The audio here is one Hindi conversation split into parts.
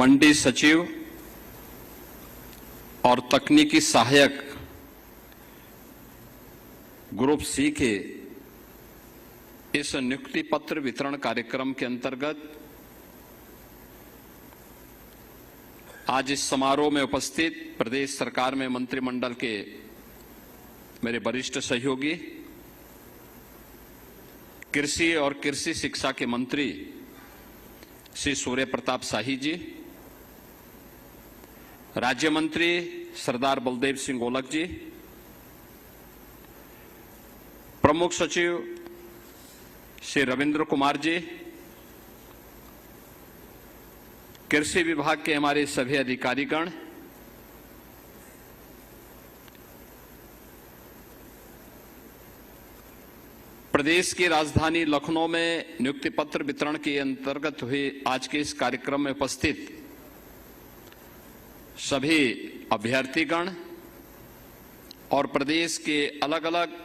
मंडी सचिव और तकनीकी सहायक ग्रुप सी के इस नियुक्ति पत्र वितरण कार्यक्रम के अंतर्गत आज इस समारोह में उपस्थित प्रदेश सरकार में मंत्रिमंडल के मेरे वरिष्ठ सहयोगी, कृषि और कृषि शिक्षा के मंत्री श्री सूर्य प्रताप शाही जी, राज्य मंत्री सरदार बलदेव सिंह गोलक जी, प्रमुख सचिव श्री रविंद्र कुमार जी, कृषि विभाग के हमारे सभी अधिकारीगण, प्रदेश की राजधानी लखनऊ में नियुक्ति पत्र वितरण के अंतर्गत हुए आज के इस कार्यक्रम में उपस्थित सभी अभ्यर्थीगण और प्रदेश के अलग अलग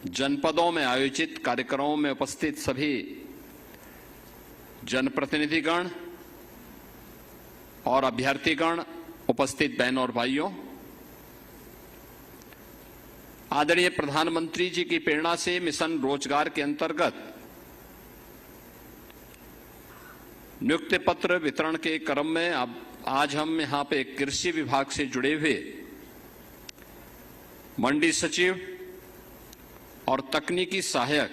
जनपदों में आयोजित कार्यक्रमों में उपस्थित सभी जनप्रतिनिधिगण और अभ्यर्थीगण, उपस्थित बहनों और भाइयों, आदरणीय प्रधानमंत्री जी की प्रेरणा से मिशन रोजगार के अंतर्गत नियुक्ति पत्र वितरण के क्रम में अब आज हम यहां पे कृषि विभाग से जुड़े हुए मंडी सचिव और तकनीकी सहायक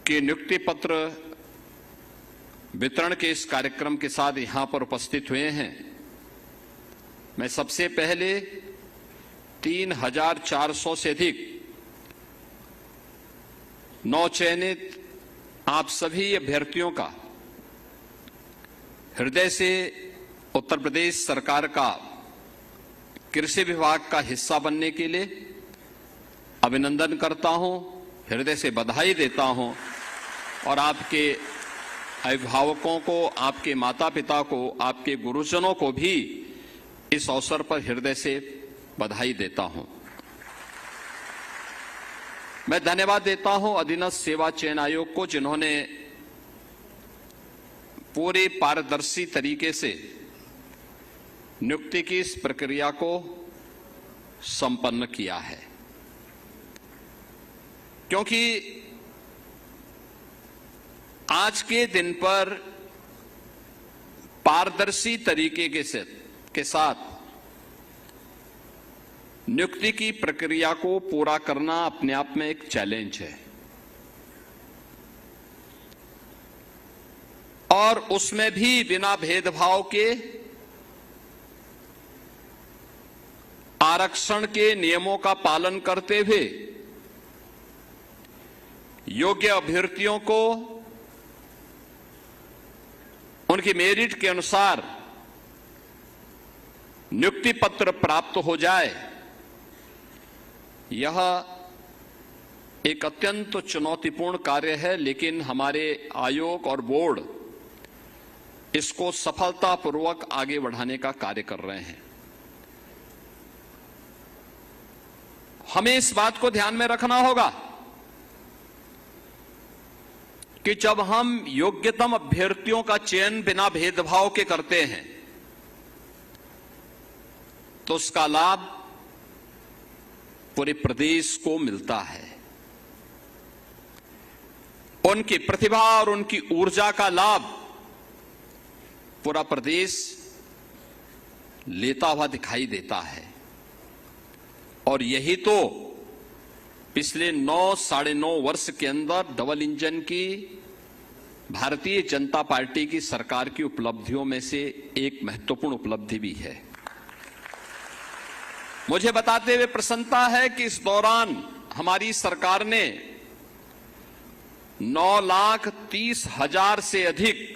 के नियुक्ति पत्र वितरण के इस कार्यक्रम के साथ यहां पर उपस्थित हुए हैं। मैं सबसे पहले 3,400 से अधिक नवचयनित आप सभी अभ्यर्थियों का हृदय से उत्तर प्रदेश सरकार का कृषि विभाग का हिस्सा बनने के लिए अभिनंदन करता हूं, हृदय से बधाई देता हूं और आपके अभिभावकों को, आपके माता पिता को, आपके गुरुजनों को भी इस अवसर पर हृदय से बधाई देता हूं। मैं धन्यवाद देता हूं अधीनस्थ सेवा चयन आयोग को, जिन्होंने पूरी पारदर्शी तरीके से नियुक्ति की इस प्रक्रिया को संपन्न किया है, क्योंकि आज के दिन पर पारदर्शी तरीके के साथ नियुक्ति की प्रक्रिया को पूरा करना अपने आप में एक चैलेंज है और उसमें भी बिना भेदभाव के आरक्षण के नियमों का पालन करते हुए योग्य अभ्यर्थियों को उनकी मेरिट के अनुसार नियुक्ति पत्र प्राप्त हो जाए, यह एक अत्यंत चुनौतीपूर्ण कार्य है। लेकिन हमारे आयोग और बोर्ड इसको सफलतापूर्वक आगे बढ़ाने का कार्य कर रहे हैं। हमें इस बात को ध्यान में रखना होगा कि जब हम योग्यतम अभ्यर्थियों का चयन बिना भेदभाव के करते हैं तो उसका लाभ पूरे प्रदेश को मिलता है। उनकी प्रतिभा और उनकी ऊर्जा का लाभ पूरा प्रदेश लेता हुआ दिखाई देता है और यही तो पिछले 9-9.5 वर्ष के अंदर डबल इंजन की भारतीय जनता पार्टी की सरकार की उपलब्धियों में से एक महत्वपूर्ण उपलब्धि भी है। मुझे बताते हुए प्रसन्नता है कि इस दौरान हमारी सरकार ने 9,30,000 से अधिक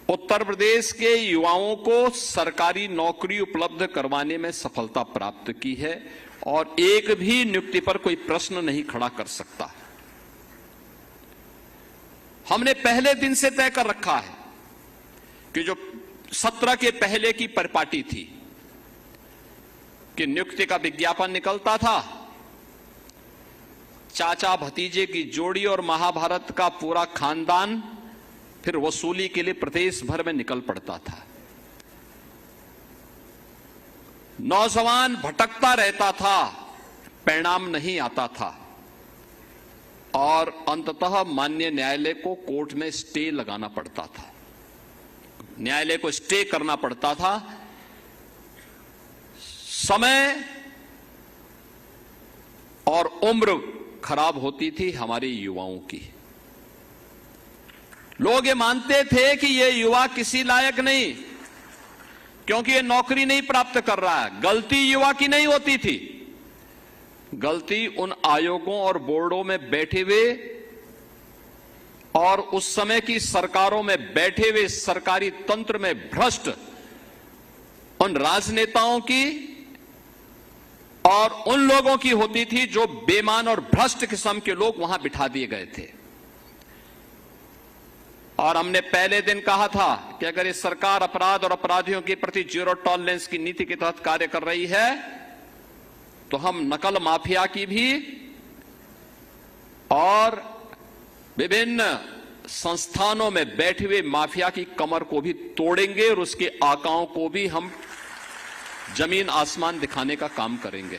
उत्तर प्रदेश के युवाओं को सरकारी नौकरी उपलब्ध करवाने में सफलता प्राप्त की है और एक भी नियुक्ति पर कोई प्रश्न नहीं खड़ा कर सकता। हमने पहले दिन से तय कर रखा है कि जो 17 के पहले की परिपाटी थी कि नियुक्ति का विज्ञापन निकलता था, चाचा भतीजे की जोड़ी और महाभारत का पूरा खानदान फिर वसूली के लिए प्रदेश भर में निकल पड़ता था। नौजवान भटकता रहता था, परिणाम नहीं आता था और अंततः माननीय न्यायालय को कोर्ट में स्टे लगाना पड़ता था, न्यायालय को स्टे करना पड़ता था। समय और उम्र खराब होती थी हमारे युवाओं की। लोग ये मानते थे कि ये युवा किसी लायक नहीं, क्योंकि ये नौकरी नहीं प्राप्त कर रहा है। गलती युवा की नहीं होती थी, गलती उन आयोगों और बोर्डों में बैठे हुए और उस समय की सरकारों में बैठे हुए सरकारी तंत्र में भ्रष्ट उन राजनेताओं की और उन लोगों की होती थी जो बेईमान और भ्रष्ट किस्म के लोग वहां बिठा दिए गए थे। और हमने पहले दिन कहा था कि अगर ये सरकार अपराध और अपराधियों के प्रति जीरो टॉलरेंस की नीति के तहत कार्य कर रही है तो हम नकल माफिया की भी और विभिन्न संस्थानों में बैठे हुए माफिया की कमर को भी तोड़ेंगे और उसके आकाओं को भी हम जमीन आसमान दिखाने का काम करेंगे।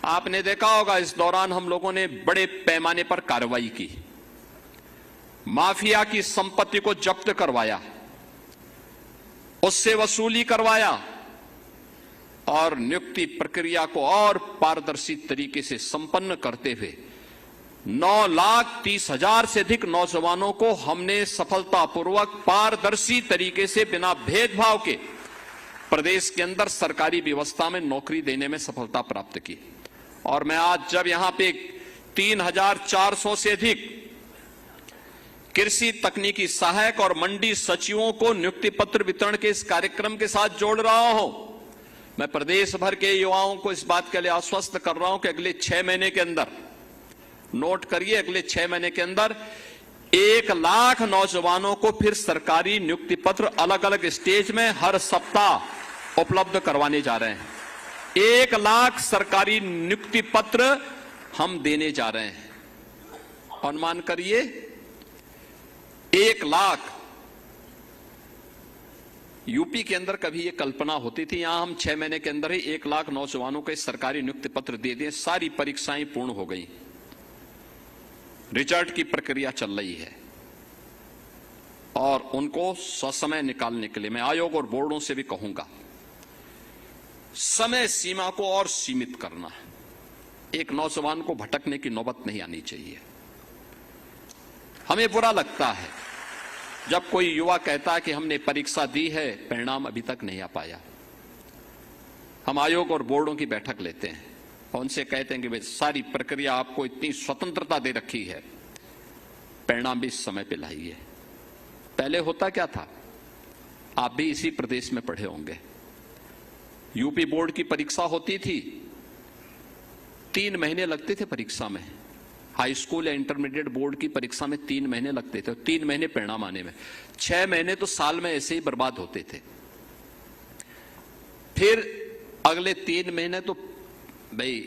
आपने देखा होगा इस दौरान हम लोगों ने बड़े पैमाने पर कार्रवाई की, माफिया की संपत्ति को जब्त करवाया, उससे वसूली करवाया और नियुक्ति प्रक्रिया को और पारदर्शी तरीके से संपन्न करते हुए 9,30,000 से अधिक नौजवानों को हमने सफलतापूर्वक पारदर्शी तरीके से बिना भेदभाव के प्रदेश के अंदर सरकारी व्यवस्था में नौकरी देने में सफलता प्राप्त की। और मैं आज जब यहां पे 3,400 से अधिक कृषि तकनीकी सहायक और मंडी सचिवों को नियुक्ति पत्र वितरण के इस कार्यक्रम के साथ जोड़ रहा हूं, मैं प्रदेश भर के युवाओं को इस बात के लिए आश्वस्त कर रहा हूं कि अगले 6 महीने के अंदर, नोट करिए, अगले 6 महीने के अंदर 1 लाख नौजवानों को फिर सरकारी नियुक्ति पत्र अलग अलग स्टेज में हर सप्ताह उपलब्ध करवाने जा रहे हैं। 1 लाख सरकारी नियुक्ति पत्र हम देने जा रहे हैं। अनुमान करिए 1 लाख। यूपी के अंदर कभी ये कल्पना होती थी, यहां हम 6 महीने के अंदर ही 1 लाख नौजवानों के सरकारी नियुक्ति पत्र दे दिए। सारी परीक्षाएं पूर्ण हो गई, रिजल्ट की प्रक्रिया चल रही है और उनको ससमय निकालने के लिए मैं आयोग और बोर्डों से भी कहूंगा, समय सीमा को और सीमित करना। एक नौजवान को भटकने की नौबत नहीं आनी चाहिए। हमें बुरा लगता है जब कोई युवा कहता है कि हमने परीक्षा दी है, परिणाम अभी तक नहीं आ पाया। हम आयोग और बोर्डों की बैठक लेते हैं और उनसे कहते हैं कि भाई सारी प्रक्रिया आपको इतनी स्वतंत्रता दे रखी है, परिणाम भी इस समय पे लाइए। पहले होता क्या था, आप भी इसी प्रदेश में पढ़े होंगे, यूपी बोर्ड की परीक्षा होती थी, 3 महीने लगते थे परीक्षा में। हाई स्कूल या इंटरमीडिएट बोर्ड की परीक्षा में 3 महीने लगते थे, 3 महीने परिणाम आने में, 6 महीने तो साल में ऐसे ही बर्बाद होते थे। फिर अगले 3 महीने तो भाई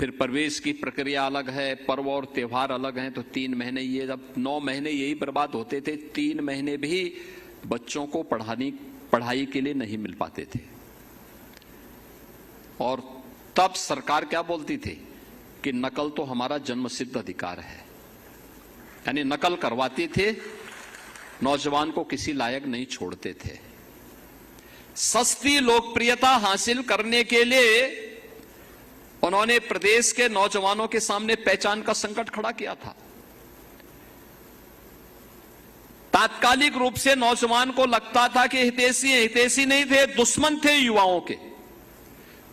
फिर प्रवेश की प्रक्रिया अलग है, पर्व और त्योहार अलग हैं, तो 3 महीने ये, जब 9 महीने यही बर्बाद होते थे, 3 महीने भी बच्चों को पढ़ाई के लिए नहीं मिल पाते थे। और तब सरकार क्या बोलती थी कि नकल तो हमारा जन्मसिद्ध अधिकार है, यानी नकल करवाते थे, नौजवान को किसी लायक नहीं छोड़ते थे। सस्ती लोकप्रियता हासिल करने के लिए उन्होंने प्रदेश के नौजवानों के सामने पहचान का संकट खड़ा किया था। तात्कालिक रूप से नौजवान को लगता था कि हितैषी नहीं थे, दुश्मन थे युवाओं के,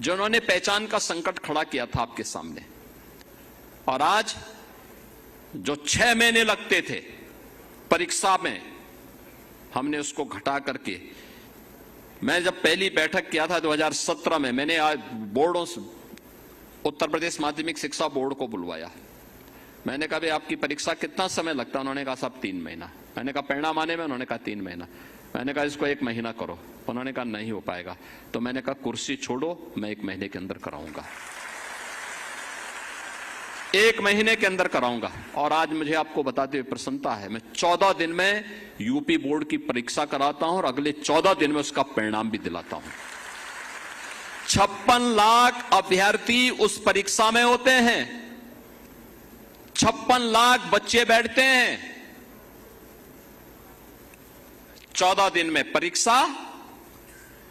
जिन्होंने पहचान का संकट खड़ा किया था आपके सामने। और आज जो 6 महीने लगते थे परीक्षा में, हमने उसको घटा करके, मैं जब पहली बैठक किया था 2017 में, मैंने आज बोर्डों से, उत्तर प्रदेश माध्यमिक शिक्षा बोर्ड को बुलवाया। मैंने कहा भाई आपकी परीक्षा कितना समय लगता है? उन्होंने कहा साहब 3 महीना। मैंने कहा परिणाम आने में? उन्होंने कहा 3 महीना। मैंने कहा इसको 1 महीना करो। उन्होंने कहा नहीं हो पाएगा। तो मैंने कहा कुर्सी छोड़ो, मैं 1 महीने के अंदर कराऊंगा। 1 महीने के अंदर कराऊंगा। और आज मुझे आपको बताते हुए प्रसन्नता है, मैं 14 दिन में यूपी बोर्ड की परीक्षा कराता हूं और अगले 14 दिन में उसका परिणाम भी दिलाता हूं। 56 लाख अभ्यर्थी उस परीक्षा में होते हैं, 56 लाख बच्चे बैठते हैं। 14 दिन में परीक्षा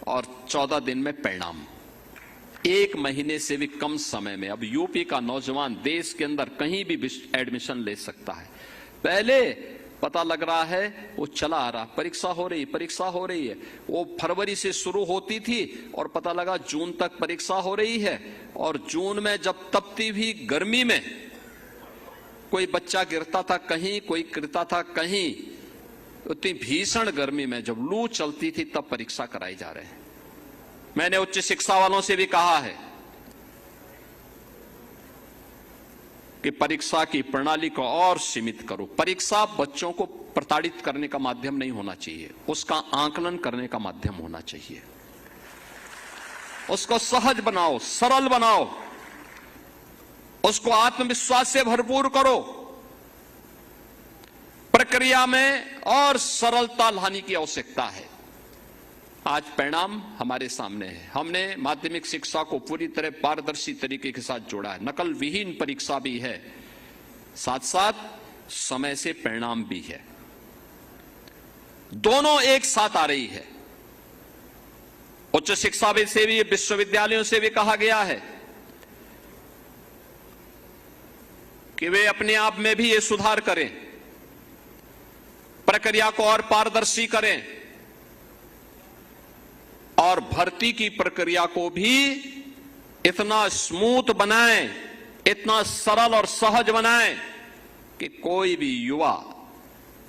और 14 दिन में परिणाम। 1 महीने से भी कम समय में अब यूपी का नौजवान देश के अंदर कहीं भी एडमिशन ले सकता है। पहले पता लग रहा है वो चला आ रहा, परीक्षा हो रही है। वो फरवरी से शुरू होती थी और पता लगा जून तक परीक्षा हो रही है। और जून में जब तपती भी गर्मी में कोई बच्चा गिरता था कहीं, कोई गिरता था कहीं, उतनी भीषण गर्मी में जब लू चलती थी तब परीक्षा कराई जा रहे हैं। मैंने उच्च शिक्षा वालों से भी कहा है कि परीक्षा की प्रणाली को और सीमित करो। परीक्षा बच्चों को प्रताड़ित करने का माध्यम नहीं होना चाहिए, उसका आकलन करने का माध्यम होना चाहिए। उसको सहज बनाओ, सरल बनाओ, उसको आत्मविश्वास से भरपूर करो, प्रक्रिया में और सरलता लाने की आवश्यकता है। आज परिणाम हमारे सामने है। हमने माध्यमिक शिक्षा को पूरी तरह पारदर्शी तरीके के साथ जोड़ा है। नकल विहीन परीक्षा भी है, साथ साथ समय से परिणाम भी है, दोनों एक साथ आ रही है। उच्च शिक्षा से भी, विश्वविद्यालयों से भी कहा गया है कि वे अपने आप में भी ये सुधार करें, प्रक्रिया को और पारदर्शी करें और भर्ती की प्रक्रिया को भी इतना स्मूथ बनाएं, इतना सरल और सहज बनाएं कि कोई भी युवा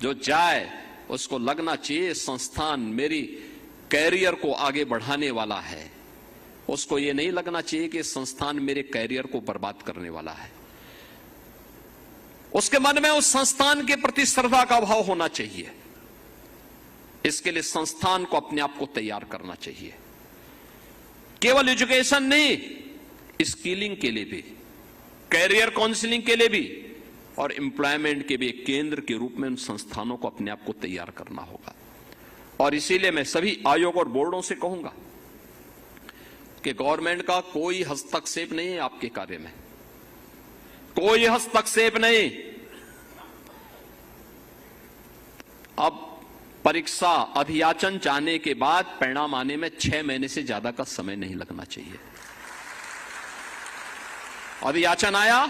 जो जाए उसको लगना चाहिए संस्थान मेरी कैरियर को आगे बढ़ाने वाला है। उसको ये नहीं लगना चाहिए कि संस्थान मेरे कैरियर को बर्बाद करने वाला है। उसके मन में उस संस्थान के प्रति श्रद्धा का भाव होना चाहिए। इसके लिए संस्थान को अपने आप को तैयार करना चाहिए, केवल एजुकेशन नहीं, स्किलिंग के लिए भी, कैरियर काउंसलिंग के लिए भी और एम्प्लॉयमेंट के भी एक केंद्र के रूप में उन संस्थानों को अपने आप को तैयार करना होगा। और इसीलिए मैं सभी आयोग और बोर्डों से कहूंगा कि गवर्नमेंट का कोई हस्तक्षेप नहीं है आपके कार्य में, कोई हस्तक्षेप नहीं। अब परीक्षा अभियाचन जाने के बाद परिणाम आने में 6 महीने से ज्यादा का समय नहीं लगना चाहिए। अभियाचन आया,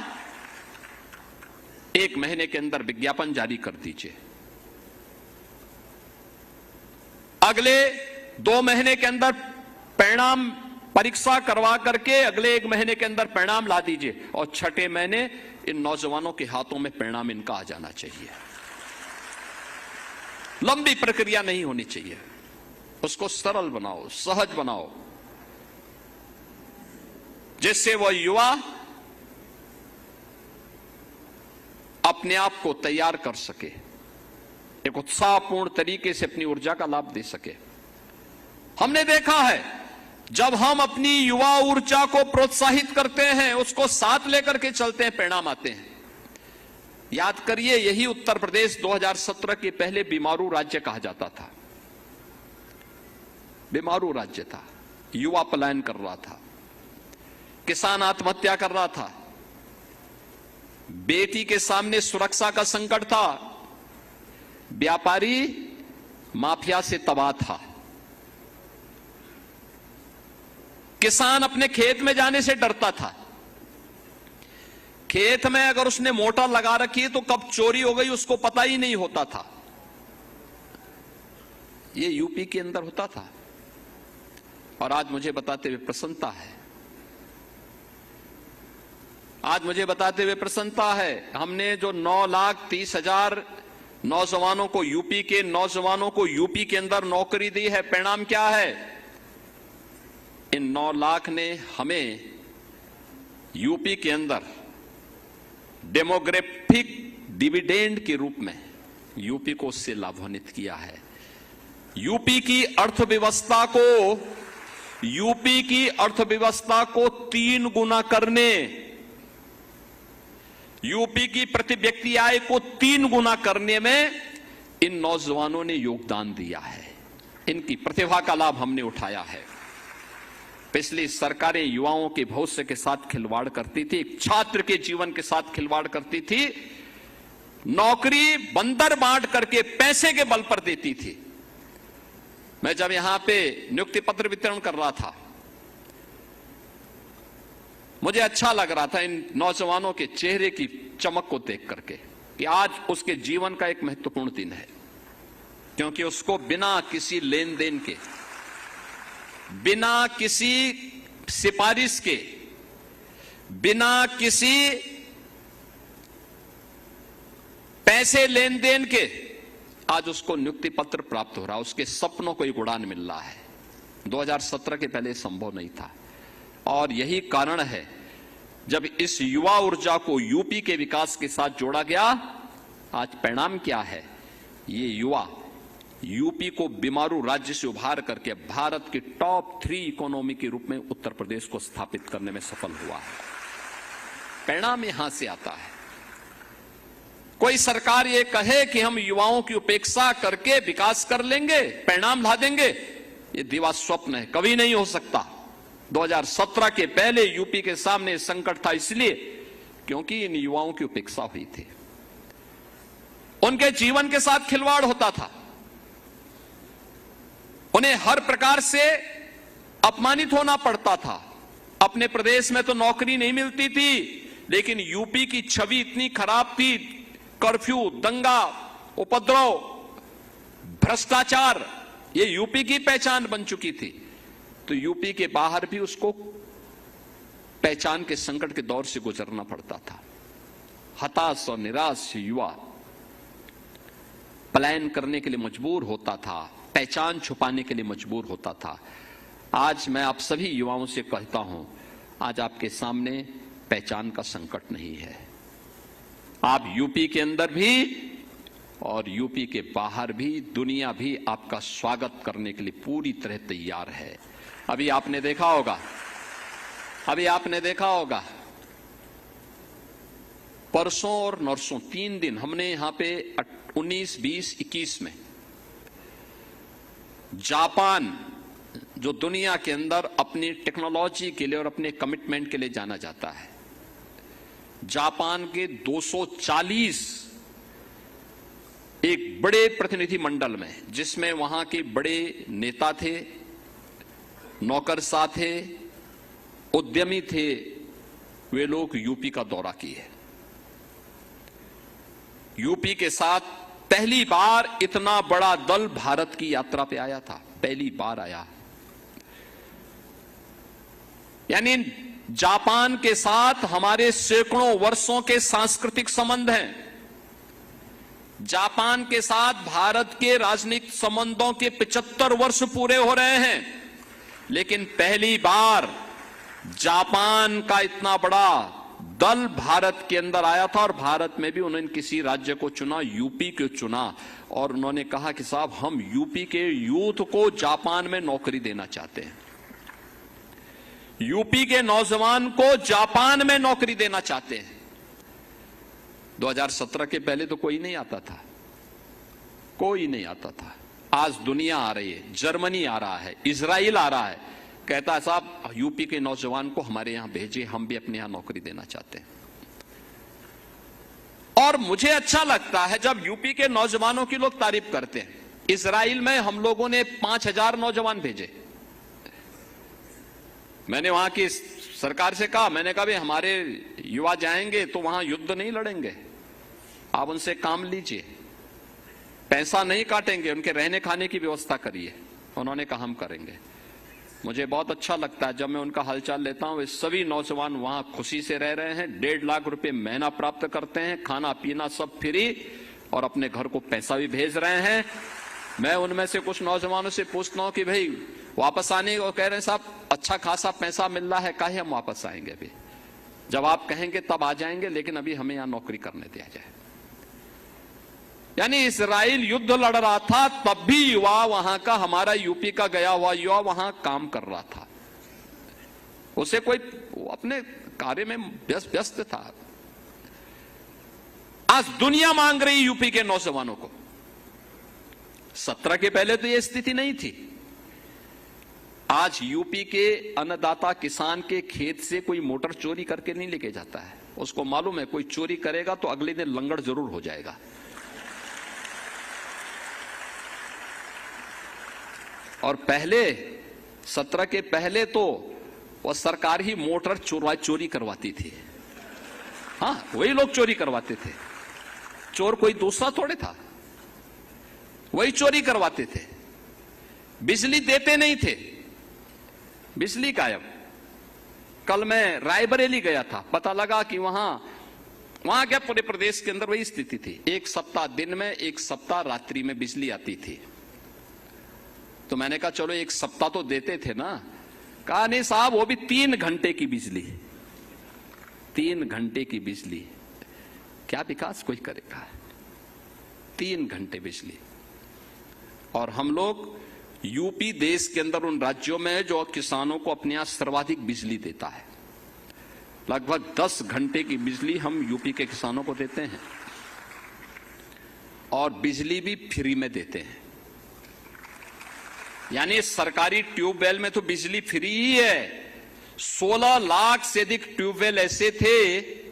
1 महीने के अंदर विज्ञापन जारी कर दीजिए, अगले 2 महीने के अंदर परिणाम परीक्षा करवा करके अगले 1 महीने के अंदर परिणाम ला दीजिए और 6ठे महीने इन नौजवानों के हाथों में परिणाम इनका आ जाना चाहिए। लंबी प्रक्रिया नहीं होनी चाहिए, उसको सरल बनाओ, सहज बनाओ, जिससे वह युवा अपने आप को तैयार कर सके, एक उत्साहपूर्ण तरीके से अपनी ऊर्जा का लाभ दे सके। हमने देखा है जब हम अपनी युवा ऊर्जा को प्रोत्साहित करते हैं, उसको साथ लेकर के चलते हैं, परिणाम आते हैं। याद करिए, यही उत्तर प्रदेश 2017 के पहले बीमारू राज्य कहा जाता था। बीमारू राज्य था, युवा पलायन कर रहा था, किसान आत्महत्या कर रहा था, बेटी के सामने सुरक्षा का संकट था, व्यापारी माफिया से तबाह था, किसान अपने खेत में जाने से डरता था। खेत में अगर उसने मोटर लगा रखी है तो कब चोरी हो गई उसको पता ही नहीं होता था। ये यूपी के अंदर होता था। और आज मुझे बताते हुए प्रसन्नता है, आज मुझे बताते हुए प्रसन्नता है, हमने जो 9,30,000 नौजवानों को, यूपी के नौजवानों को यूपी के अंदर नौकरी दी है। परिणाम क्या है? इन 9 लाख ने हमें यूपी के अंदर डेमोग्राफिक डिविडेंड के रूप में यूपी को उससे लाभान्वित किया है। यूपी की अर्थव्यवस्था को 3 गुना करने, यूपी की प्रति व्यक्ति आय को 3 गुना करने में इन नौजवानों ने योगदान दिया है। इनकी प्रतिभा का लाभ हमने उठाया है। पिछली सरकारें युवाओं के भविष्य के साथ खिलवाड़ करती थी, एक छात्र के जीवन के साथ खिलवाड़ करती थी, नौकरी बंदर बांट करके पैसे के बल पर देती थी। मैं जब यहां पे नियुक्ति पत्र वितरण कर रहा था, मुझे अच्छा लग रहा था इन नौजवानों के चेहरे की चमक को देख करके कि आज उसके जीवन का एक महत्वपूर्ण दिन है, क्योंकि उसको बिना किसी लेन देन के, बिना किसी सिफारिश के, बिना किसी पैसे लेन देन के आज उसको नियुक्ति पत्र प्राप्त हो रहा है। उसके सपनों को एक उड़ान मिल रहा है। 2017 के पहले संभव नहीं था। और यही कारण है जब इस युवा ऊर्जा को यूपी के विकास के साथ जोड़ा गया, आज परिणाम क्या है? ये युवा यूपी को बीमारू राज्य से उभार करके भारत के टॉप 3 इकोनॉमी के रूप में उत्तर प्रदेश को स्थापित करने में सफल हुआ है। परिणाम यहां से आता है। कोई सरकार ये कहे कि हम युवाओं की उपेक्षा करके विकास कर लेंगे, परिणाम ला देंगे, ये दिवा स्वप्न है, कभी नहीं हो सकता। 2017 के पहले यूपी के सामने संकट था, इसलिए क्योंकि इन युवाओं की उपेक्षा हुई थी, उनके जीवन के साथ खिलवाड़ होता था, उन्हें हर प्रकार से अपमानित होना पड़ता था। अपने प्रदेश में तो नौकरी नहीं मिलती थी, लेकिन यूपी की छवि इतनी खराब थी, कर्फ्यू, दंगा, उपद्रव, भ्रष्टाचार, ये यूपी की पहचान बन चुकी थी। तो यूपी के बाहर भी उसको पहचान के संकट के दौर से गुजरना पड़ता था। हताश और निराश युवा पलायन करने के लिए मजबूर होता था, पहचान छुपाने के लिए मजबूर होता था। आज मैं आप सभी युवाओं से कहता हूं, आज आपके सामने पहचान का संकट नहीं है। आप यूपी के अंदर भी और यूपी के बाहर भी, दुनिया भी आपका स्वागत करने के लिए पूरी तरह तैयार है। अभी आपने देखा होगा परसों और नरसों 3 दिन हमने यहां पे 19, 20, 21 में जापान, जो दुनिया के अंदर अपनी टेक्नोलॉजी के लिए और अपने कमिटमेंट के लिए जाना जाता है, जापान के 240 एक बड़े प्रतिनिधि मंडल में, जिसमें वहां के बड़े नेता थे, नौकरशाह थे, उद्यमी थे, वे लोग यूपी का दौरा किए। यूपी के साथ पहली बार इतना बड़ा दल भारत की यात्रा पे आया था, पहली बार आया। यानी जापान के साथ हमारे सैकड़ों वर्षों के सांस्कृतिक संबंध हैं। जापान के साथ भारत के राजनीतिक संबंधों के 75 वर्ष पूरे हो रहे हैं, लेकिन पहली बार जापान का इतना बड़ा दल भारत के अंदर आया था। और भारत में भी उन्होंने किसी राज्य को चुना, यूपी को चुना, और उन्होंने कहा कि साहब हम यूपी के यूथ को जापान में नौकरी देना चाहते हैं, यूपी के नौजवान को जापान में नौकरी देना चाहते हैं। 2017 के पहले तो कोई नहीं आता था, कोई नहीं आता था। आज दुनिया आ रही है, जर्मनी आ रहा है, इजराइल आ रहा है, कहता है साहब यूपी के नौजवान को हमारे यहां भेजिए, हम भी अपने यहां नौकरी देना चाहते हैं। और मुझे अच्छा लगता है जब यूपी के नौजवानों की लोग तारीफ करते हैं। इजराइल में हम लोगों ने 5000 नौजवान भेजे। मैंने वहां की सरकार से कहा, मैंने कहा भाई हमारे युवा जाएंगे तो वहां युद्ध नहीं लड़ेंगे, आप उनसे काम लीजिए, पैसा नहीं काटेंगे, उनके रहने खाने की व्यवस्था करिए। उन्होंने कहा हम करेंगे। मुझे बहुत अच्छा लगता है जब मैं उनका हालचाल लेता हूं। वे सभी नौजवान वहां खुशी से रह रहे हैं, 1.5 लाख रुपए महीना प्राप्त करते हैं, खाना पीना सब फ्री, और अपने घर को पैसा भी भेज रहे हैं। मैं उनमें से कुछ नौजवानों से पूछता हूं कि भाई वापस आने को कह रहे हैं, साहब अच्छा खासा पैसा मिल रहा है, काहे हम वापस आएंगे? अभी जब आप कहेंगे तब आ जाएंगे, लेकिन अभी हमें यहां नौकरी करने दिया जाए। यानी इजराइल युद्ध लड़ रहा था, तब भी युवा वहां का, हमारा यूपी का गया हुआ युवा वहां काम कर रहा था। उसे कोई अपने कार्य में व्यस्त था। आज दुनिया मांग रही यूपी के नौजवानों को। 17 के पहले तो यह स्थिति नहीं थी। आज यूपी के अन्नदाता किसान के खेत से कोई मोटर चोरी करके नहीं लेके जाता है। उसको मालूम है कोई चोरी करेगा तो अगले दिन लंगड़ जरूर हो जाएगा। और पहले 17 के पहले तो वह सरकार ही मोटर चोरी करवाती थी। हाँ, वही लोग चोरी करवाते थे। चोर कोई दूसरा थोड़े था, वही चोरी करवाते थे। बिजली देते नहीं थे, बिजली गायब। कल मैं रायबरेली गया था, पता लगा कि वहां क्या पूरे प्रदेश के अंदर वही स्थिति थी। एक सप्ताह दिन में, एक सप्ताह रात्रि में बिजली आती थी। तो मैंने कहा चलो एक सप्ताह तो देते थे ना। कहा नहीं साहब, वो भी 3 घंटे की बिजली। 3 घंटे की बिजली, क्या विकास कोई करेगा? 3 घंटे बिजली। और हम लोग यूपी देश के अंदर उन राज्यों में है जो किसानों को अपने यहां सर्वाधिक बिजली देता है। लगभग 10 घंटे की बिजली हम यूपी के किसानों को देते हैं, और बिजली भी फ्री में देते हैं। यानी सरकारी ट्यूबवेल में तो बिजली फ्री ही है। 16 लाख से अधिक ट्यूबवेल ऐसे थे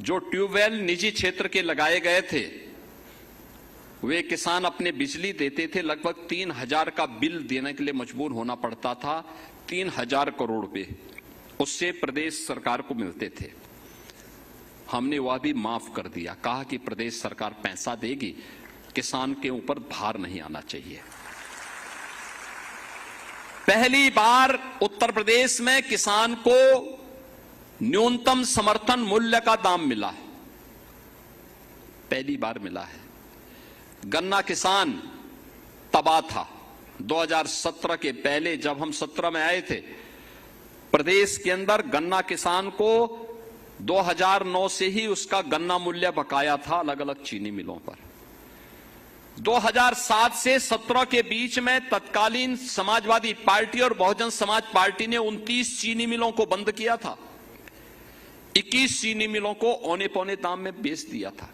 जो ट्यूबवेल निजी क्षेत्र के लगाए गए थे। वे किसान अपने बिजली देते थे, लगभग 3000 का बिल देने के लिए मजबूर होना पड़ता था। 3000 करोड़ रुपए उससे प्रदेश सरकार को मिलते थे। हमने वह भी माफ कर दिया, कहा कि प्रदेश सरकार पैसा देगी, किसान के ऊपर भार नहीं आना चाहिए। पहली बार उत्तर प्रदेश में किसान को न्यूनतम समर्थन मूल्य का दाम मिला है, पहली बार मिला है। गन्ना किसान तबाह था। 2017 के पहले जब हम 17 में आए थे, प्रदेश के अंदर गन्ना किसान को 2009 से ही उसका गन्ना मूल्य बकाया था अलग अलग चीनी मिलों पर। 2007 से 17 के बीच में तत्कालीन समाजवादी पार्टी और बहुजन समाज पार्टी ने 29 चीनी मिलों को बंद किया था। 21 चीनी मिलों को औने पौने दाम में बेच दिया था।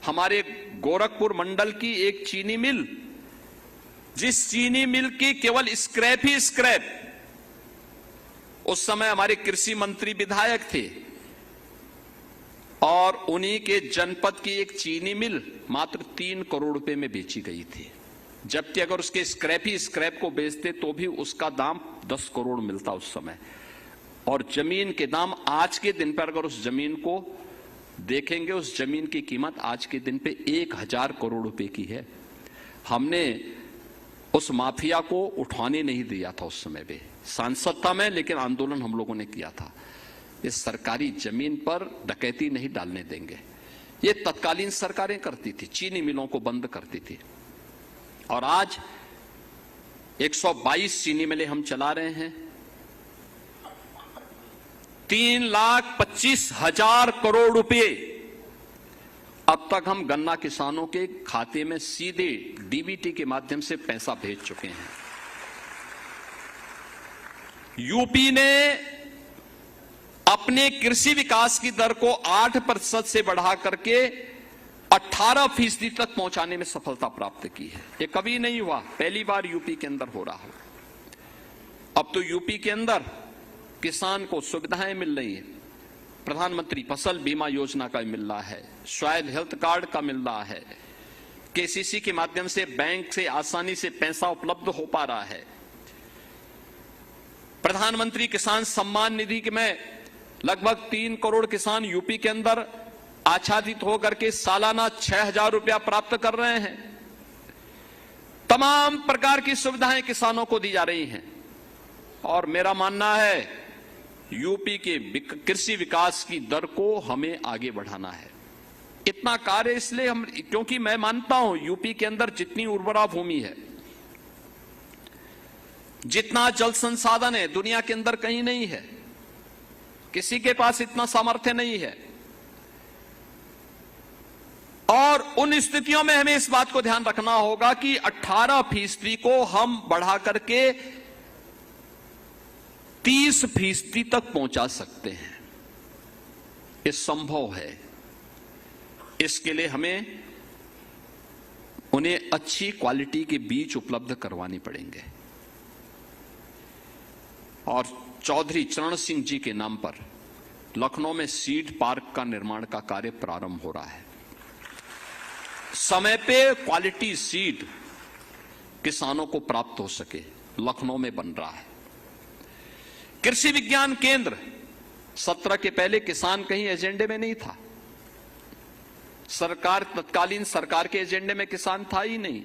हमारे गोरखपुर मंडल की एक चीनी मिल, जिस चीनी मिल की केवल स्क्रैप ही स्क्रैप, उस समय हमारे कृषि मंत्री विधायक थे, और उन्हीं के जनपद की एक चीनी मिल मात्र 3 करोड़ रुपए में बेची गई थी। जबकि अगर उसके स्क्रैप ही स्क्रैप को बेचते तो भी उसका दाम 10 करोड़ मिलता उस समय। और जमीन के दाम आज के दिन पर अगर उस जमीन को देखेंगे, उस जमीन की कीमत आज के दिन पे 1000 करोड़ रुपए की है। हमने उस माफिया को उठाने नहीं दिया था उस समय पे, सांसद था मैं, लेकिन आंदोलन हम लोगों ने किया था। इस सरकारी जमीन पर डकैती नहीं डालने देंगे। ये तत्कालीन सरकारें करती थी, चीनी मिलों को बंद करती थी। और आज 122 चीनी मिलें हम चला रहे हैं। 3,25,000 करोड़ रुपए अब तक हम गन्ना किसानों के खाते में सीधे डीबीटी के माध्यम से पैसा भेज चुके हैं। यूपी ने अपने कृषि विकास की दर को 8% से बढ़ा करके 18% तक पहुंचाने में सफलता प्राप्त की है। ये कभी नहीं हुआ, पहली बार यूपी के अंदर हो रहा है। अब तो यूपी के अंदर किसान को सुविधाएं मिल रही है। प्रधानमंत्री फसल बीमा योजना का मिल रहा है, स्वास्थ्य हेल्थ कार्ड का मिल रहा है, केसीसी के माध्यम से बैंक से आसानी से पैसा उपलब्ध हो पा रहा है। प्रधानमंत्री किसान सम्मान निधि में लगभग 3 करोड़ किसान यूपी के अंदर आच्छादित होकर के सालाना 6,000 रुपया प्राप्त कर रहे हैं। तमाम प्रकार की सुविधाएं किसानों को दी जा रही हैं। और मेरा मानना है यूपी के कृषि विकास की दर को हमें आगे बढ़ाना है। इतना कार्य इसलिए क्योंकि मैं मानता हूं यूपी के अंदर जितनी उर्वरा भूमि है, जितना जल संसाधन है, दुनिया के अंदर कहीं नहीं है। किसी के पास इतना सामर्थ्य नहीं है। और उन स्थितियों में हमें इस बात को ध्यान रखना होगा कि 18% को हम बढ़ा करके 30% तक पहुंचा सकते हैं। ये संभव है। इसके लिए हमें उन्हें अच्छी क्वालिटी के बीज उपलब्ध करवाने पड़ेंगे। और चौधरी चरण सिंह जी के नाम पर लखनऊ में सीड पार्क का निर्माण का कार्य प्रारंभ हो रहा है। समय पे क्वालिटी सीड किसानों को प्राप्त हो सके, लखनऊ में बन रहा है। कृषि विज्ञान केंद्र 17 के पहले किसान कहीं एजेंडे में नहीं था। तत्कालीन सरकार के एजेंडे में किसान था ही नहीं।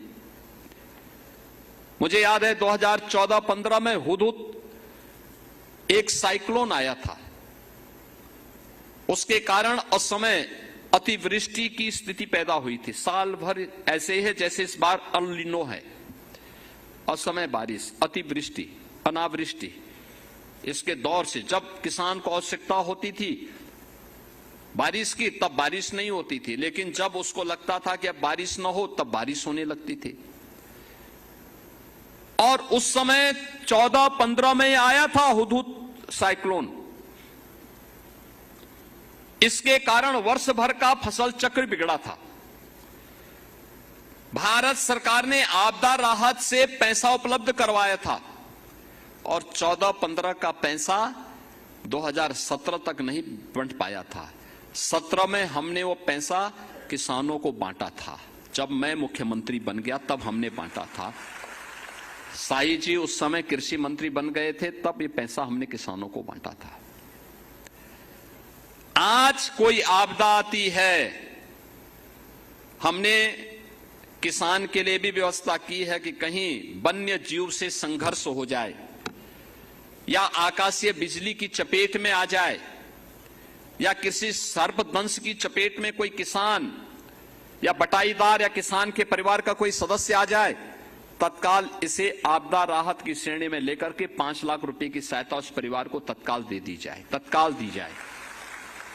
मुझे याद है 2014-15 में हुदहुद एक साइक्लोन आया था। उसके कारण असमय अतिवृष्टि की स्थिति पैदा हुई थी। साल भर ऐसे ही है जैसे इस बार अल नीनो है, असमय बारिश, अतिवृष्टि, अनावृष्टि। इसके दौर से जब किसान को आवश्यकता होती थी बारिश की, तब बारिश नहीं होती थी, लेकिन जब उसको लगता था कि अब बारिश न हो तब बारिश होने लगती थी। और उस समय 14-15 में आया था हुदहुद साइक्लोन। इसके कारण वर्ष भर का फसल चक्र बिगड़ा था। भारत सरकार ने आपदा राहत से पैसा उपलब्ध करवाया था और 14-15 का पैसा 2017 तक नहीं बंट पाया था। 17 में हमने वो पैसा किसानों को बांटा था। जब मैं मुख्यमंत्री बन गया तब हमने बांटा था। साई जी उस समय कृषि मंत्री बन गए थे, तब ये पैसा हमने किसानों को बांटा था। आज कोई आपदा आती है, हमने किसान के लिए भी व्यवस्था की है कि कहीं वन्य जीव से संघर्ष हो जाए या आकाशीय बिजली की चपेट में आ जाए या किसी सर्पदंश की चपेट में कोई किसान या बटाईदार या किसान के परिवार का कोई सदस्य आ जाए, तत्काल इसे आपदा राहत की श्रेणी में लेकर के 5 लाख रुपए की सहायता उस परिवार को तत्काल दे दी जाए। तत्काल दी जाए।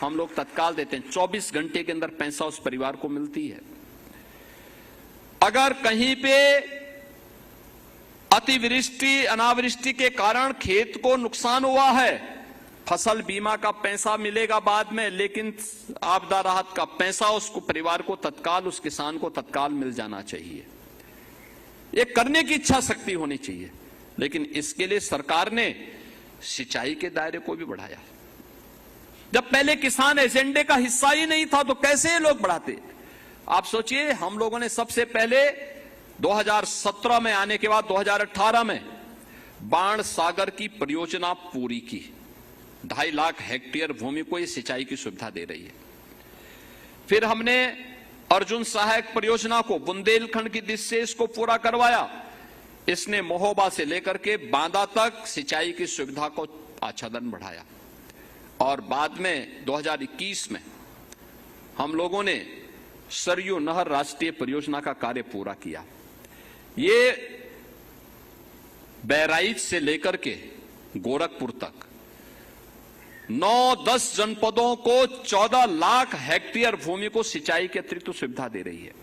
हम लोग तत्काल देते हैं, 24 घंटे के अंदर पैसा उस परिवार को मिलती है। अगर कहीं पे अतिवृष्टि अनावृष्टि के कारण खेत को नुकसान हुआ है, फसल बीमा का पैसा मिलेगा बाद में, लेकिन आपदा राहत का पैसा उसको परिवार को तत्काल, उस किसान को तत्काल मिल जाना चाहिए। ये करने की इच्छा शक्ति होनी चाहिए। लेकिन इसके लिए सरकार ने सिंचाई के दायरे को भी बढ़ाया। जब पहले किसान एजेंडे का हिस्सा ही नहीं था तो कैसे ये लोग बढ़ाते? आप सोचिए, हम लोगों ने सबसे पहले 2017 में आने के बाद 2018 में बाण सागर की परियोजना पूरी की। 2.5 लाख हेक्टेयर भूमि को ये सिंचाई की सुविधा दे रही है। फिर हमने अर्जुन सहायक परियोजना को बुंदेलखंड की दिशा से इसको पूरा करवाया। इसने महोबा से लेकर के बांदा तक सिंचाई की सुविधा को आच्छादन बढ़ाया। और बाद में 2021 में हम लोगों ने सरयू नहर राष्ट्रीय परियोजना का कार्य पूरा किया। ये बहराइच से लेकर के गोरखपुर तक 9-10 जनपदों को 14 लाख हेक्टेयर भूमि को सिंचाई के अतिरिक्त सुविधा दे रही है।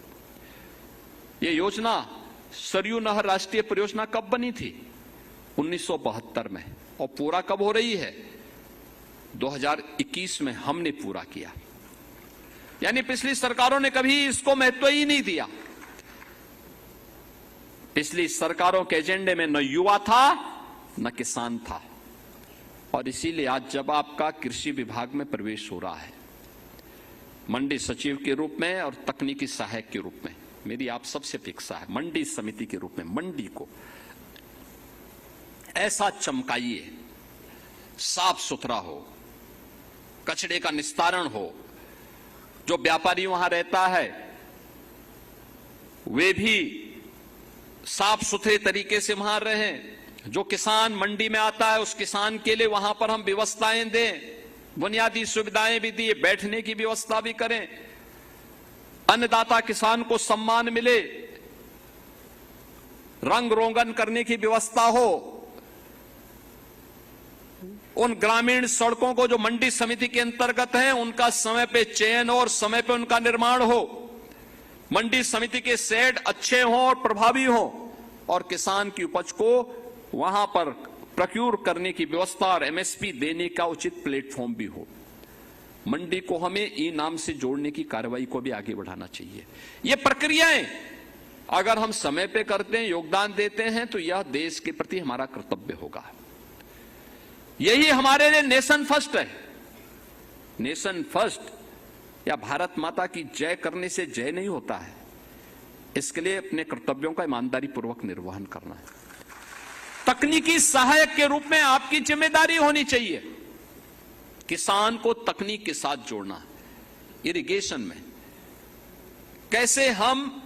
ये योजना सरयू नहर राष्ट्रीय परियोजना कब बनी थी? 1972 में। और पूरा कब हो रही है? 2021 में हमने पूरा किया। यानी पिछली सरकारों ने कभी इसको महत्व ही नहीं दिया। पिछली सरकारों के एजेंडे में न युवा था न किसान था। और इसीलिए आज जब आपका कृषि विभाग में प्रवेश हो रहा है, मंडी सचिव के रूप में और तकनीकी सहायक के रूप में, मेरी आप सबसे अपेक्षा है मंडी समिति के रूप में मंडी को ऐसा चमकाइए, साफ सुथरा हो, कचरे का निस्तारण हो। जो व्यापारी वहां रहता है वे भी साफ सुथरे तरीके से वहां रहें। जो किसान मंडी में आता है उस किसान के लिए वहां पर हम व्यवस्थाएं दें, बुनियादी सुविधाएं भी दिए, बैठने की व्यवस्था भी करें, अन्नदाता किसान को सम्मान मिले, रंग रोगन करने की व्यवस्था हो। उन ग्रामीण सड़कों को जो मंडी समिति के अंतर्गत हैं उनका समय पे चयन और समय पे उनका निर्माण हो। मंडी समिति के शेड अच्छे हों और प्रभावी हों और किसान की उपज को वहां पर प्रोक्यूर करने की व्यवस्था और एमएसपी देने का उचित प्लेटफॉर्म भी हो। मंडी को हमें ई नाम से जोड़ने की कार्रवाई को भी आगे बढ़ाना चाहिए। ये प्रक्रियाएं अगर हम समय पे करते हैं, योगदान देते हैं, तो यह देश के प्रति हमारा कर्तव्य होगा। यही हमारे लिए नेशन फर्स्ट है। नेशन फर्स्ट या भारत माता की जय करने से जय नहीं होता है। इसके लिए अपने कर्तव्यों का ईमानदारी पूर्वक निर्वहन करना है। तकनीकी सहायक के रूप में आपकी जिम्मेदारी होनी चाहिए किसान को तकनीक के साथ जोड़ना। इरिगेशन में कैसे हम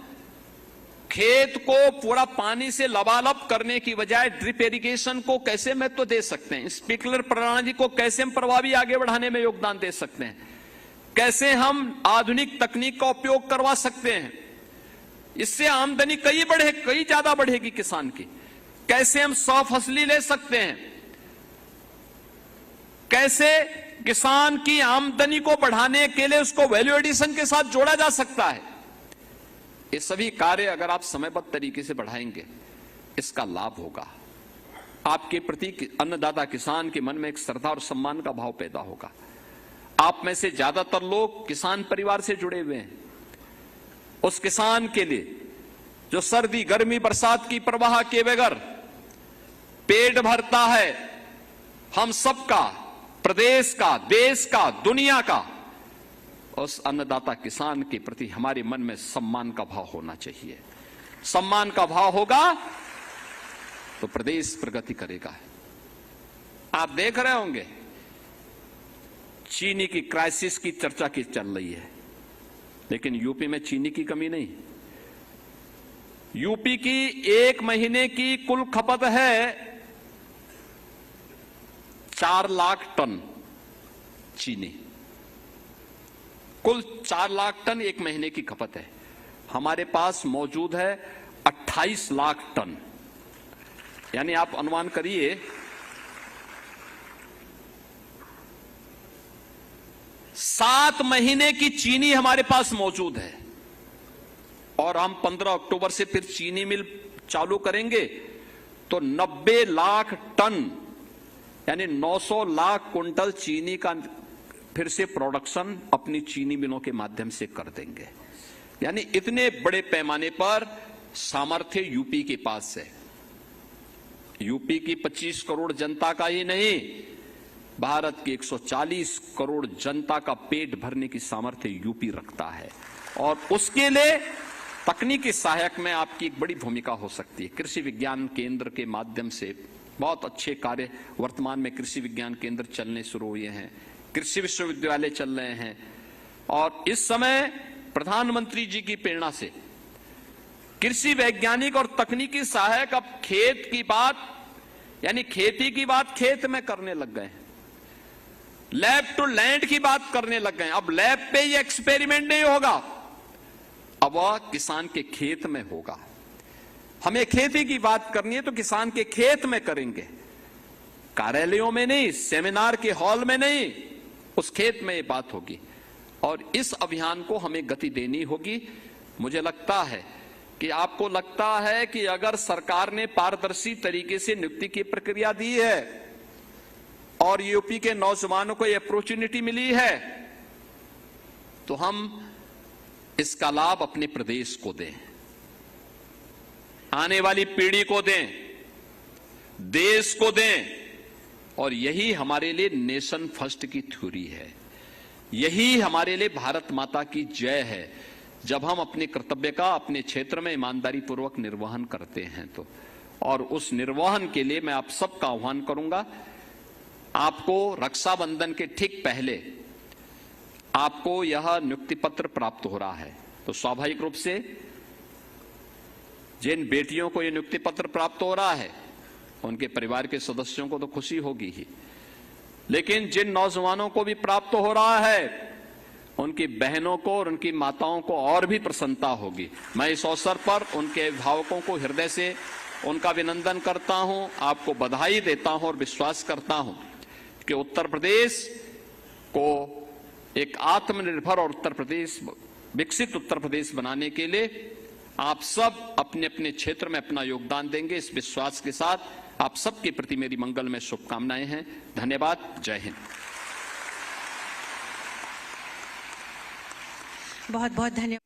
खेत को पूरा पानी से लबालब करने की बजाय ड्रिप इरिगेशन को कैसे महत्व दे सकते हैं, स्प्रिंकलर प्रणाली को कैसे हम प्रभावी आगे बढ़ाने में योगदान दे सकते हैं, कैसे हम आधुनिक तकनीक का उपयोग करवा सकते हैं, इससे आमदनी कई ज्यादा बढ़ेगी किसान की। कैसे हम 100 फसली ले सकते हैं, कैसे किसान की आमदनी को बढ़ाने के लिए उसको वैल्यू एडिशन के साथ जोड़ा जा सकता है। ये सभी कार्य अगर आप समयबद्ध तरीके से बढ़ाएंगे, इसका लाभ होगा। आपके प्रति अन्नदाता किसान के मन में एक श्रद्धा और सम्मान का भाव पैदा होगा। आप में से ज्यादातर लोग किसान परिवार से जुड़े हुए हैं। उस किसान के लिए जो सर्दी गर्मी बरसात की परवाह किए बगैर पेट भरता है, हम सबका, प्रदेश का, देश का, दुनिया का, उस अन्नदाता किसान के प्रति हमारे मन में सम्मान का भाव होना चाहिए। सम्मान का भाव होगा तो प्रदेश प्रगति करेगा। आप देख रहे होंगे चीनी की क्राइसिस की चर्चा की चल रही है, लेकिन यूपी में चीनी की कमी नहीं। यूपी की एक महीने की कुल खपत है 4 लाख टन चीनी। कुल 4 लाख टन एक महीने की खपत है। हमारे पास मौजूद है 28 लाख टन। यानी आप अनुमान करिए 7 महीने की चीनी हमारे पास मौजूद है। और हम 15 अक्टूबर से फिर चीनी मिल चालू करेंगे तो 90 लाख टन यानी 900 लाख कुंटल चीनी का फिर से प्रोडक्शन अपनी चीनी मिलों के माध्यम से कर देंगे। यानी इतने बड़े पैमाने पर सामर्थ्य यूपी के पास है। यूपी की 25 करोड़ जनता का ही नहीं, भारत की 140 करोड़ जनता का पेट भरने की सामर्थ्य यूपी रखता है। और उसके लिए तकनीकी सहायक में आपकी एक बड़ी भूमिका हो सकती है। कृषि विज्ञान केंद्र के माध्यम से बहुत अच्छे कार्य वर्तमान में कृषि विज्ञान केंद्र चलने शुरू हुए हैं, कृषि विश्वविद्यालय चल रहे हैं। और इस समय प्रधानमंत्री जी की प्रेरणा से कृषि वैज्ञानिक और तकनीकी सहायक अब खेत की बात यानी खेती की बात खेत में करने लग गए हैं। लैब टू लैंड की बात करने लग गए हैं। अब लैब पे ये एक्सपेरिमेंट नहीं होगा, अब वह किसान के खेत में होगा। हमें खेती की बात करनी है तो किसान के खेत में करेंगे, कार्यालयों में नहीं, सेमिनार के हॉल में नहीं, उस खेत में ये बात होगी। और इस अभियान को हमें गति देनी होगी। मुझे लगता है कि आपको लगता है कि अगर सरकार ने पारदर्शी तरीके से नियुक्ति की प्रक्रिया दी है और यूपी के नौजवानों को ये अपॉर्चुनिटी मिली है, तो हम इसका लाभ अपने प्रदेश को दें, आने वाली पीढ़ी को दें, देश को दें। और यही हमारे लिए नेशन फर्स्ट की थ्योरी है, यही हमारे लिए भारत माता की जय है। जब हम अपने कर्तव्य का अपने क्षेत्र में ईमानदारी पूर्वक निर्वहन करते हैं तो, और उस निर्वहन के लिए मैं आप सबका आह्वान करूंगा। आपको रक्षाबंधन के ठीक पहले आपको यह नियुक्ति पत्र प्राप्त हो रहा है, तो स्वाभाविक रूप से जिन बेटियों को यह नियुक्ति पत्र प्राप्त हो रहा है उनके परिवार के सदस्यों को तो खुशी होगी ही, लेकिन जिन नौजवानों को भी प्राप्त हो रहा है उनकी बहनों को और उनकी माताओं को और भी प्रसन्नता होगी। मैं इस अवसर पर उनके अभिभावकों को हृदय से उनका अभिनंदन करता हूं, आपको बधाई देता हूं और विश्वास करता हूं कि उत्तर प्रदेश को एक आत्मनिर्भर और उत्तर प्रदेश, विकसित उत्तर प्रदेश बनाने के लिए आप सब अपने अपने क्षेत्र में अपना योगदान देंगे। इस विश्वास के साथ आप सबके प्रति मेरी मंगलमय शुभकामनाएं हैं। धन्यवाद। जय हिंद। बहुत बहुत धन्यवाद।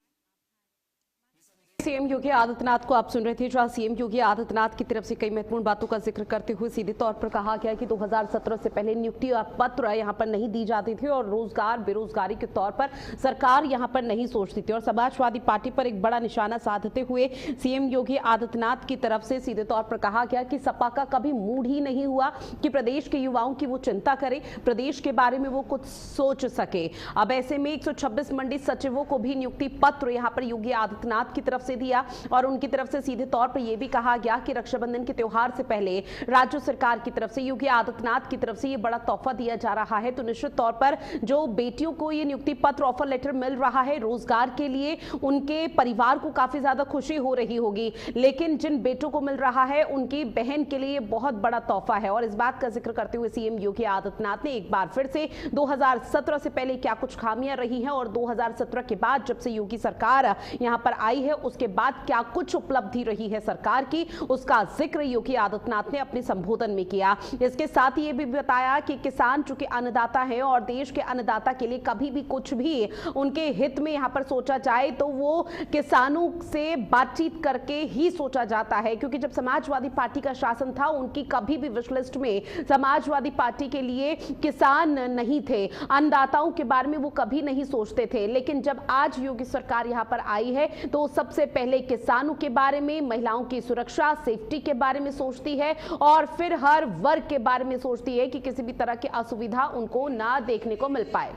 सीएम योगी आदित्यनाथ को आप सुन रहे थे, जहां सीएम योगी आदित्यनाथ की तरफ से कई महत्वपूर्ण बातों का जिक्र करते हुए सीधे तौर पर कहा गया कि 2017 से पहले नियुक्ति पत्र यहां पर नहीं दी जाती थी और रोजगार बेरोजगारी के तौर पर सरकार यहां पर नहीं सोचती थी। और समाजवादी पार्टी पर एक बड़ा निशाना साधते हुए सीएम योगी आदित्यनाथ की तरफ से सीधे तौर पर कहा गया कि सपा का कभी मूड ही नहीं हुआ कि प्रदेश के युवाओं की वो चिंता करे, प्रदेश के बारे में वो कुछ सोच सके। अब ऐसे में 126 मंडी सचिवों को भी नियुक्ति पत्र यहां पर योगी आदित्यनाथ की तरफ से दिया और उनकी तरफ से सीधे तौर पर यह भी कहा गया कि रक्षाबंधन के त्योहार से पहले राज्य सरकार की तरफ से योगी आदित्यनाथ की तरफ से यह बड़ा तोहफा दिया जा रहा है। तो निश्चित तौर पर जो बेटियों को यह नियुक्ति पत्र ऑफर लेटर मिल रहा है रोजगार के लिए, उनके परिवार को काफी ज्यादा खुशी हो रही होगी, लेकिन जिन बेटों को मिल रहा है उनकी बहन के लिए बहुत बड़ा तोहफा है। और इस बात का जिक्र करते हुए सीएम योगी आदित्यनाथ ने एक बार फिर से 2017 से पहले क्या कुछ खामियां रही हैं और 2017 के बाद जब से योगी सरकार यहां पर आई है उसके बाद क्या कुछ उपलब्धि रही है सरकार की, उसका जिक्र योगी आदित्यनाथ ने अपने संबोधन में किया। इसके साथ ही ये भी बताया कि किसान चूंकि अन्नदाता है और देश के अन्नदाता के लिए कभी भी कुछ भी उनके हित में यहां पर सोचा जाए तो वो किसानों से बातचीत करके ही सोचा जाता है, क्योंकि जब समाजवादी पार्टी का शासन था उनकी कभी भी विश लिस्ट में समाजवादी पार्टी के लिए किसान नहीं थे, अन्नदाताओं के बारे में वो कभी नहीं सोचते थे। लेकिन जब आज योगी सरकार यहां पर आई है तो सबसे पहले किसानों के बारे में, महिलाओं की सुरक्षा सेफ्टी के बारे में सोचती है और फिर हर वर्ग के बारे में सोचती है कि किसी भी तरह की असुविधा उनको ना देखने को मिल पाए।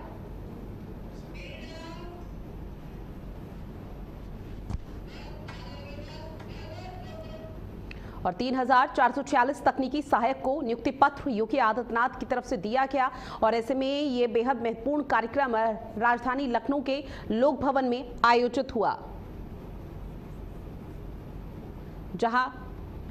और 3,446 तकनीकी सहायक को नियुक्ति पत्र योगी आदित्यनाथ की तरफ से दिया गया। और ऐसे में यह बेहद महत्वपूर्ण कार्यक्रम राजधानी लखनऊ के लोक भवन में आयोजित हुआ, जहां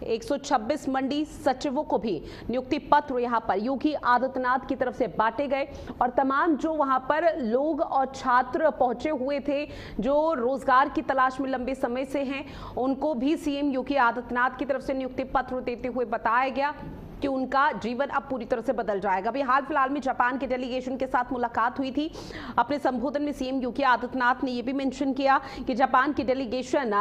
126 मंडी सचिवों को भी नियुक्ति पत्र यहां पर योगी आदित्यनाथ की तरफ से बांटे गए। और तमाम जो वहां पर लोग और छात्र पहुंचे हुए थे जो रोजगार की तलाश में लंबे समय से हैं, उनको भी सीएम योगी आदित्यनाथ की तरफ से नियुक्ति पत्र देते हुए बताया गया कि उनका जीवन अब पूरी तरह से बदल जाएगा। अभी हाल फिलहाल में जापान के डेलीगेशन के साथ मुलाकात हुई थी। अपने संबोधन में सीएम योगी आदित्यनाथ ने यह भी मेंशन किया कि जापान की डेलीगेशन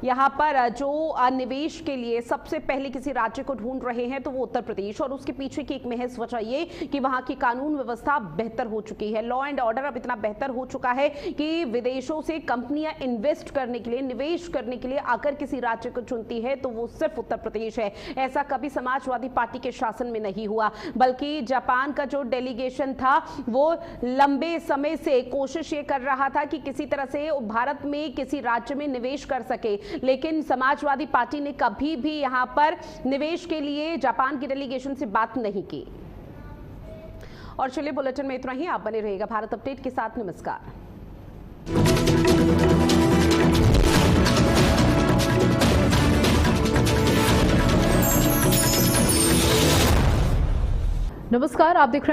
यहां पर जो निवेश के लिए सबसे पहले किसी राज्य को ढूंढ रहे हैं तो वो उत्तर प्रदेश, और उसके पीछे की एक महज वजह ये कि वहां की कानून व्यवस्था बेहतर हो चुकी है, लॉ एंड ऑर्डर अब इतना बेहतर हो चुका है कि विदेशों से कंपनियां इन्वेस्ट करने के लिए, निवेश करने के लिए अगर किसी राज्य को चुनती है तो वो सिर्फ उत्तर प्रदेश है। ऐसा कभी समाजवादी पार्टी शासन में नहीं हुआ, बल्कि जापान का जो डेलीगेशन था वो लंबे समय से कोशिश ये कर रहा था कि किसी तरह से भारत में किसी राज्य में निवेश कर सके, लेकिन समाजवादी पार्टी ने कभी भी यहां पर निवेश के लिए जापान की डेलीगेशन से बात नहीं की। और चलिए बुलेटिन में इतना ही। आप बने रहिएगा भारत अपडेट के साथ। नमस्कार। नमस्कार, आप देख रहे हैं